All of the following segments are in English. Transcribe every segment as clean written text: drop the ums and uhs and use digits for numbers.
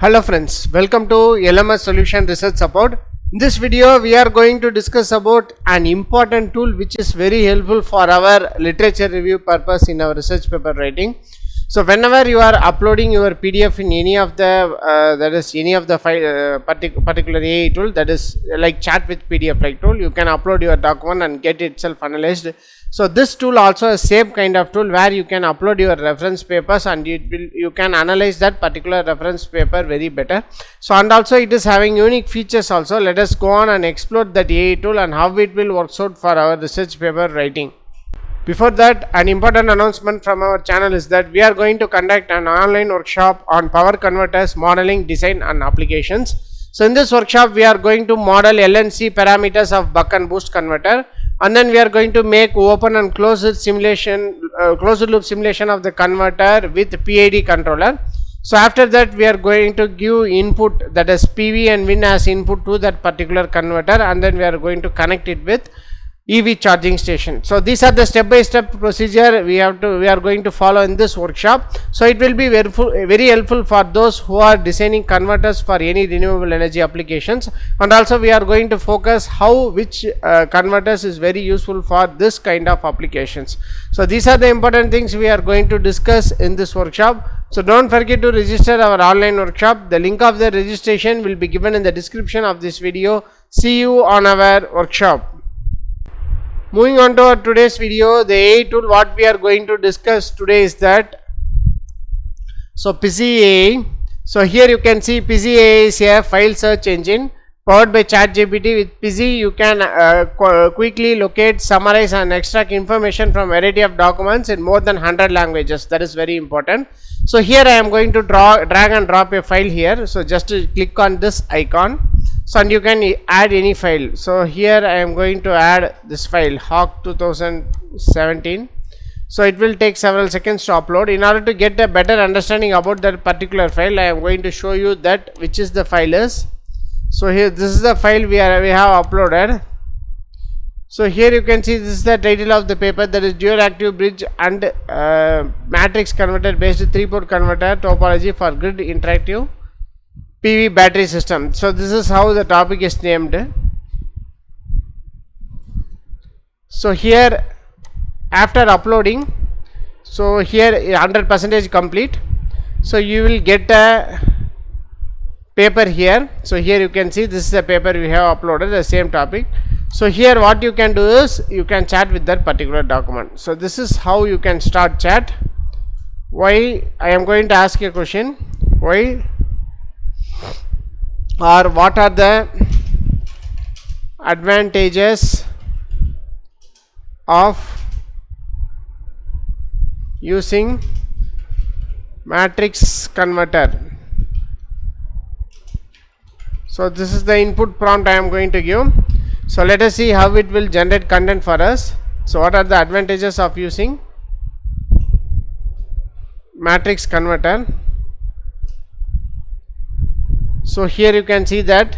Hello friends, welcome to LMS Solution Research Support. In this video we are going to discuss about an important tool which is very helpful for our literature review purpose in our research paper writing. So whenever you are uploading your PDF in any of the file particular AI tool, that is like chat with PDF like tool, you can upload your document and get itself analyzed. So this tool also a same kind of tool where you can upload your reference papers and you can analyze that particular reference paper very better. So and also it is having unique features also. Let us go on and explore that AI tool and how it will work out for our research paper writing. Before that, an important announcement from our channel is that we are going to conduct an online workshop on power converters, modeling, design and applications. So in this workshop we are going to model L and C parameters of buck and boost converter, and then we are going to make open and closed loop simulation of the converter with PID controller. So after that we are going to give input, that is PV and Win as input to that particular converter, and then we are going to connect it with EV charging station. So these are the step-by-step procedure we are going to follow in this workshop. So it will be very helpful for those who are designing converters for any renewable energy applications, and also we are going to focus how which converters is very useful for this kind of applications. So these are the important things we are going to discuss in this workshop. So don't forget to register our online workshop. The link of the registration will be given in the description of this video. See you on our workshop. Moving on to our today's video, the AI tool what we are going to discuss today is that Pizi AI. So here you can see Pizi AI is a file search engine powered by ChatGPT. With Pizi you can quickly locate, summarize and extract information from a variety of documents in more than 100 languages. That is very important. So here I am going to drag and drop a file here. So just to click on this icon. So and you can add any file. So here I am going to add this file Hawk 2017. So it will take several seconds to upload. In order to get a better understanding about that particular file, I am going to show you that which is the file is. So here this is the file we have uploaded. So here you can see this is the title of the paper, that is dual active bridge and matrix converter based 3-port converter topology for grid interactive PV battery system. So this is how the topic is named. So here after uploading, so here 100% complete. So you will get a paper here. So here you can see this is the paper we have uploaded, the same topic. So here what you can do is you can chat with that particular document. So this is how you can start chat. Why, I am going to ask you a question. Why or what are the advantages of using matrix converter? So this is the input prompt I am going to give. So let us see how it will generate content for us. So what are the advantages of using matrix converter? So here you can see that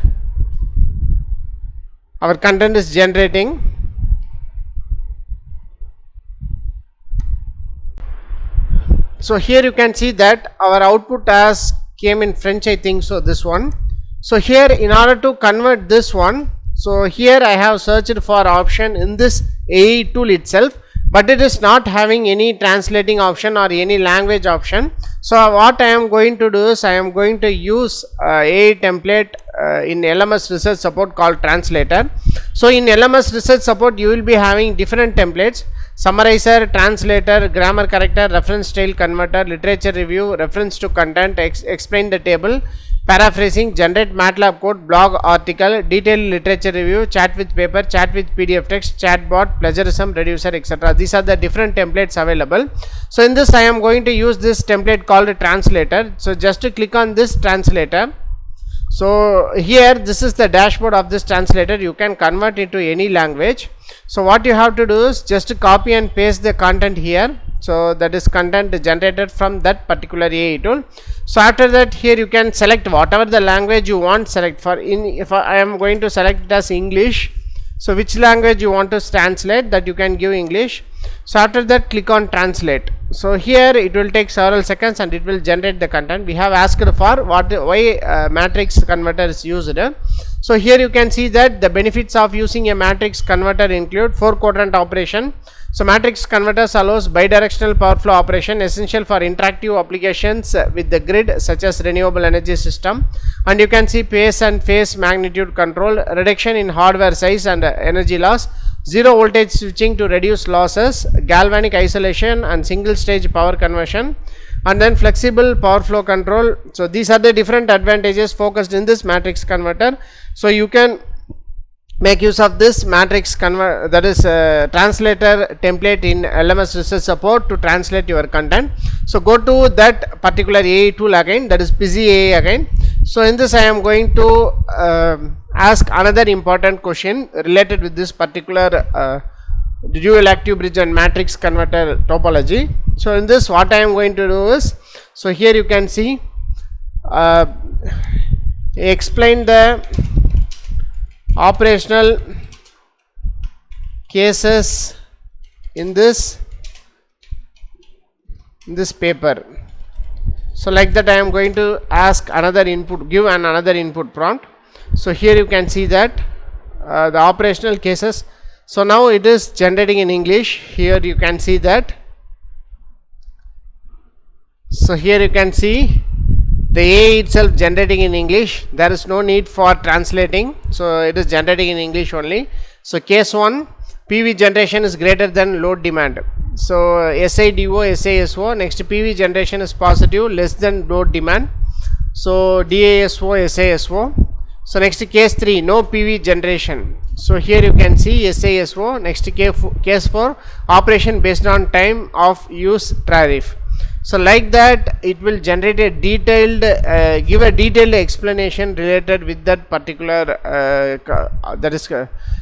our content is generating. So here you can see that our output as came in French, I think so, this one. So here in order to convert this one, so here I have searched for option in this AI tool itself, but it is not having any translating option or any language option. So what I am going to do is I am going to use AI template in LMS Research Support called translator. So in LMS Research Support you will be having different templates: summarizer, translator, grammar corrector, reference style converter, literature review, reference to content, explain the table, paraphrasing, generate MATLAB code, blog article, detailed literature review, chat with paper, chat with PDF text, chatbot, plagiarism, reducer, etc. These are the different templates available. So in this I am going to use this template called translator. So just to click on this translator. So here this is the dashboard of this translator. You can convert it to any language. So what you have to do is just to copy and paste the content here. So that is content generated from that particular AI tool. So after that here you can select whatever the language you want select. If I am going to select it as English, So which language you want to translate, that you can give English. So after that click on translate. So here it will take several seconds and it will generate the content. We have asked for why matrix converter is used. So here you can see that the benefits of using a matrix converter include 4 quadrant operation. So matrix converters allows bidirectional power flow operation essential for interactive applications with the grid such as renewable energy system, and you can see pace and phase magnitude control, reduction in hardware size and energy loss, zero voltage switching to reduce losses, galvanic isolation and single stage power conversion, and then flexible power flow control. So these are the different advantages focused in this matrix converter. So you can make use of this matrix converter, that is translator template in LMS research support to translate your content. So go to that particular AI tool again, that is Pizi AI again. So in this I am going to ask another important question related with this particular dual active bridge and matrix converter topology. So in this what I am going to do is, so here you can see explain the operational cases in this paper. So like that I am going to ask another input, give another input prompt. So here you can see that the operational cases. So now it is generating in English. Here you can see that. So here you can see the AI itself generating in English. There is no need for translating. So it is generating in English only. So case 1, PV generation is greater than load demand. So SIDO, SISO. Next PV generation is positive, less than load demand. So DASO, SISO. So next case 3, no PV generation. So here you can see SISO. Next case 4, operation based on time of use tariff. So like that it will generate a detailed give a detailed explanation related with that particular that is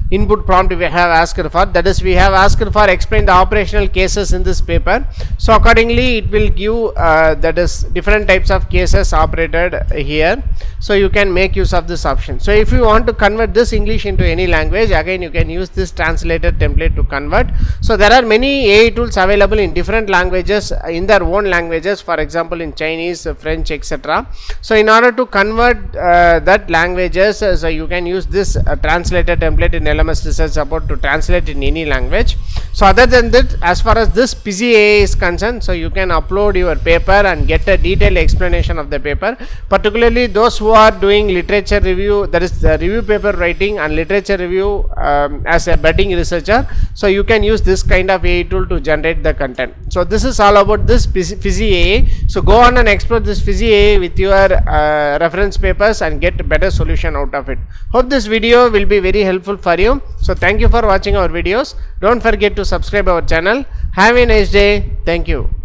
input prompt we have asked for, that is we have asked for explain the operational cases in this paper. So accordingly it will give that is different types of cases operated here. So you can make use of this option. So if you want to convert this English into any language, again you can use this translator template to convert. So there are many AI tools available in different languages in their own languages, for example in Chinese, French, etc. So in order to convert that languages, so you can use this translator template in LMS research support to translate in any language. So other than that, as far as this Pizi AI is concerned, so you can upload your paper and get a detailed explanation of the paper, particularly those who are doing literature review, that is the review paper writing and literature review as a budding researcher. So you can use this kind of AI tool to generate the content. So this is all about this Pizi AI. So go on and explore this Pizi AI with your reference papers and get a better solution out of it. Hope this video will be very helpful for you. So thank you for watching our videos. Don't forget to subscribe our channel. Have a nice day. Thank you.